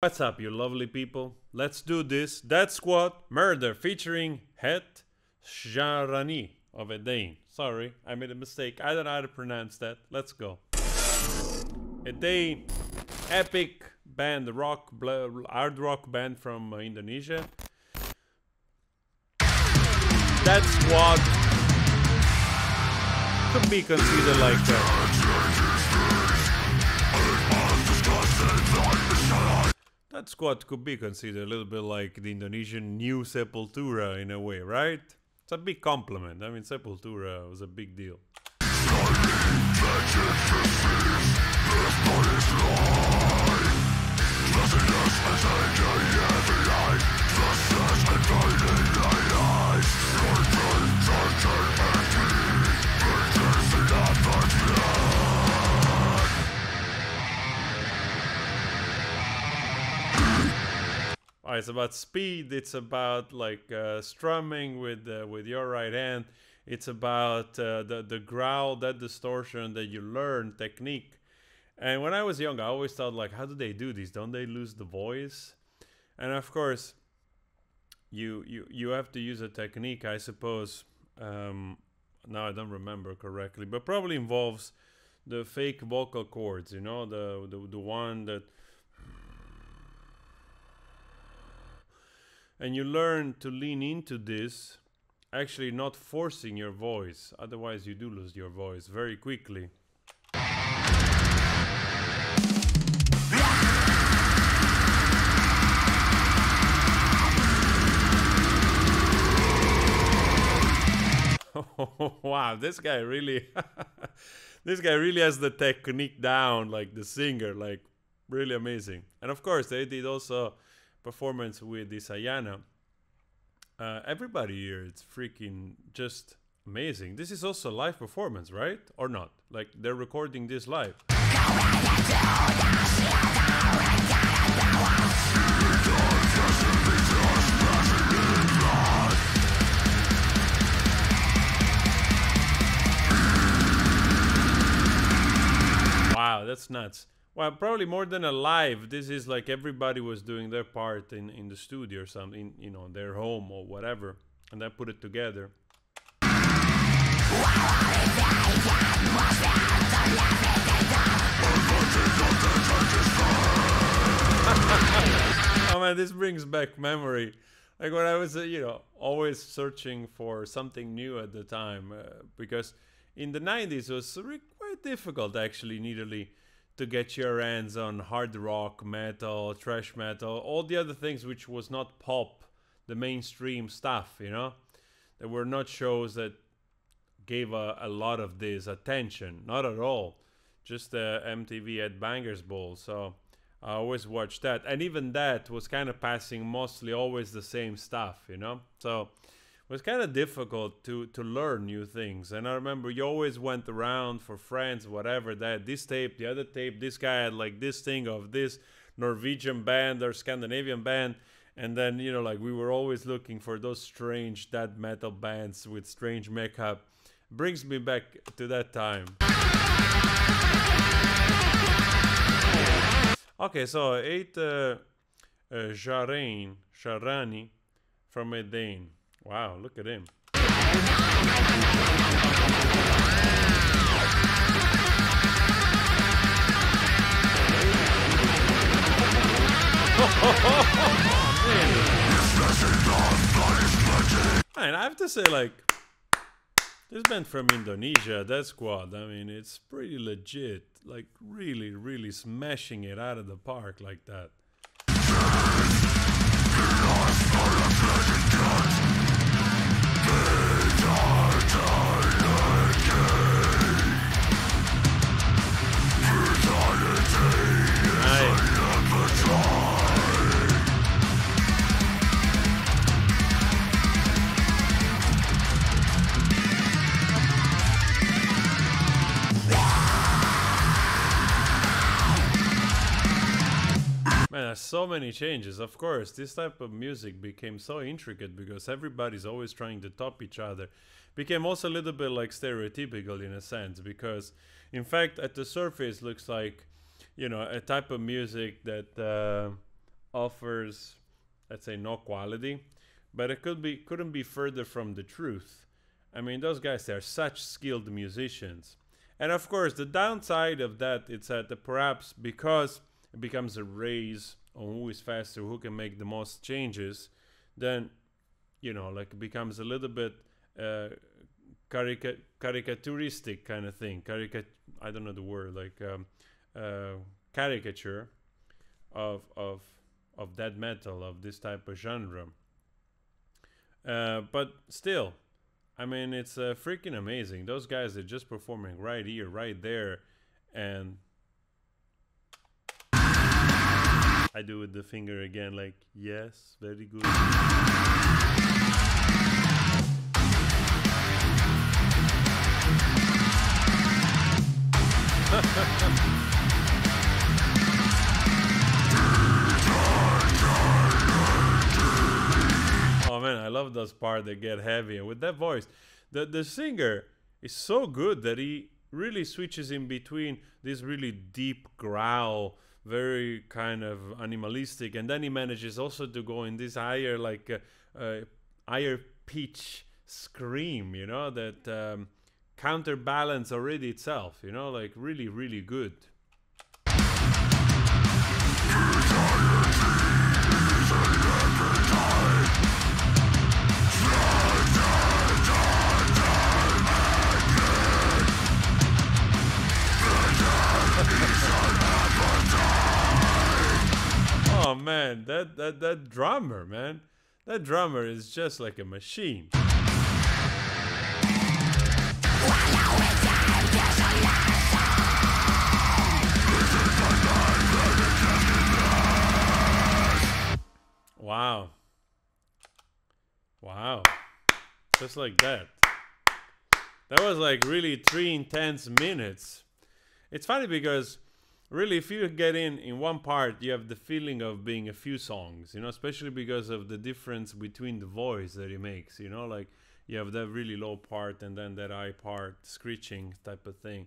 What's up, you lovely people? Let's do this. Deadsquad Murder featuring Eet Sjahranie of Edane. Sorry, I made a mistake. I don't know how to pronounce that. Let's go. Edane, epic band, hard rock band from Indonesia. Deadsquad could be considered like Deadsquad could be considered a little bit like the Indonesian new Sepultura in a way, right? It's a big compliment. I mean, Sepultura was a big deal. It's about speed. It's about like strumming with your right hand. It's about the growl, that distortion that you learn, technique. And when I was young, I always thought like, how do they do this? Don't they lose the voice? And of course, you have to use a technique, I suppose. Now I don't remember correctly, but probably involves the fake vocal cords. You know, the one that. And you learn to lean into this, actually not forcing your voice, otherwise you do lose your voice very quickly. Wow, this guy really this guy really has the technique down, like the singer, like really amazing. And of course they did also performance with the Sayana. Everybody here, it's freaking just amazing. This is also live performance, right? Or not? Like they're recording this live. Wow, that's nuts. Well, probably more than a live. This is like everybody was doing their part in the studio or something, you know, their home or whatever, and then put it together. Oh man, this brings back memory. Like when I was, you know, always searching for something new at the time, because in the 90s it was quite difficult actually, initially, to get your hands on hard rock, metal, thrash metal, all the other things which was not pop, the mainstream stuff, you know? There were not shows that gave a lot of this attention, not at all. Just MTV had Bangers Ball, so I always watched that. And even that was kind of passing mostly always the same stuff, you know? So it was kind of difficult to learn new things. And I remember you always went around for friends, whatever, that this tape, the other tape, this guy had like this thing of this Norwegian band or Scandinavian band. And then, you know, like we were always looking for those strange death metal bands with strange makeup. Brings me back to that time. Okay, so Eet Sjahranie from Edane. Wow, look at him. Man, I have to say, like, this band from Indonesia, Deadsquad, I mean, it's pretty legit. Like, really, really smashing it out of the park like that. Man, there's so many changes. Of course, this type of music became so intricate because everybody's always trying to top each other. Became also a little bit like stereotypical in a sense, because in fact at the surface looks like, you know, a type of music that offers, let's say, no quality, but it couldn't be further from the truth. I mean, those guys, they're such skilled musicians. And of course, the downside of that is that perhaps because it becomes a race on who is faster, who can make the most changes, then, you know, like it becomes a little bit caricaturistic kind of thing. I don't know the word, like caricature of death metal, of this type of genre. But still, I mean, it's freaking amazing. Those guys are just performing right here, right there, and I do with the finger again, like, yes, very good. Oh man, I love those parts that get heavy. And with that voice, the singer is so good that he really switches in between this really deep growl, very kind of animalistic, and then he manages also to go in this higher, like higher pitch scream, you know, that counterbalance already itself, you know, like really, really good. Oh man, that drummer, man. That drummer is just like a machine. Wow. Wow. Just like that. That was like really 3 intense minutes. It's funny because really, if you get in one part, you have the feeling of being a few songs, you know, especially because of the difference between the voice that he makes, you know, like you have that really low part and then that high part, screeching type of thing.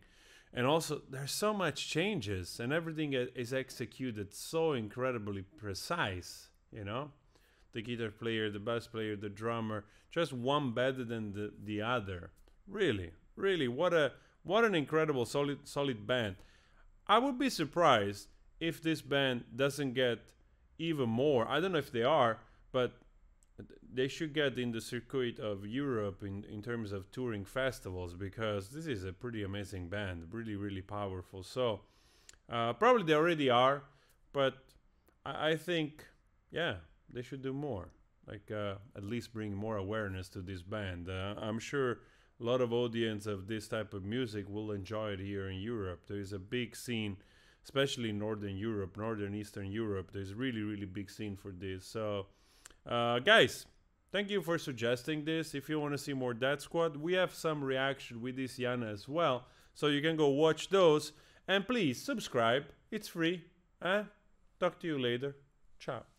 And also, there's so much changes and everything is executed so incredibly precise, you know. The guitar player, the bass player, the drummer, just one better than the other. Really, really, what an incredible solid band. I would be surprised if this band doesn't get even more. I don't know if they are, but they should get in the circuit of Europe in terms of touring festivals, because this is a pretty amazing band, really, really powerful. So probably they already are, but I think, yeah, they should do more. Like at least bring more awareness to this band. I'm sure a lot of audience of this type of music will enjoy it here in Europe. There is a big scene, especially in Northern Europe, Northern Eastern Europe. There's really, really big scene for this. So, guys, thank you for suggesting this. If you want to see more Deadsquad, we have some reaction with this Yana as well. So you can go watch those. And please subscribe. It's free. Talk to you later. Ciao.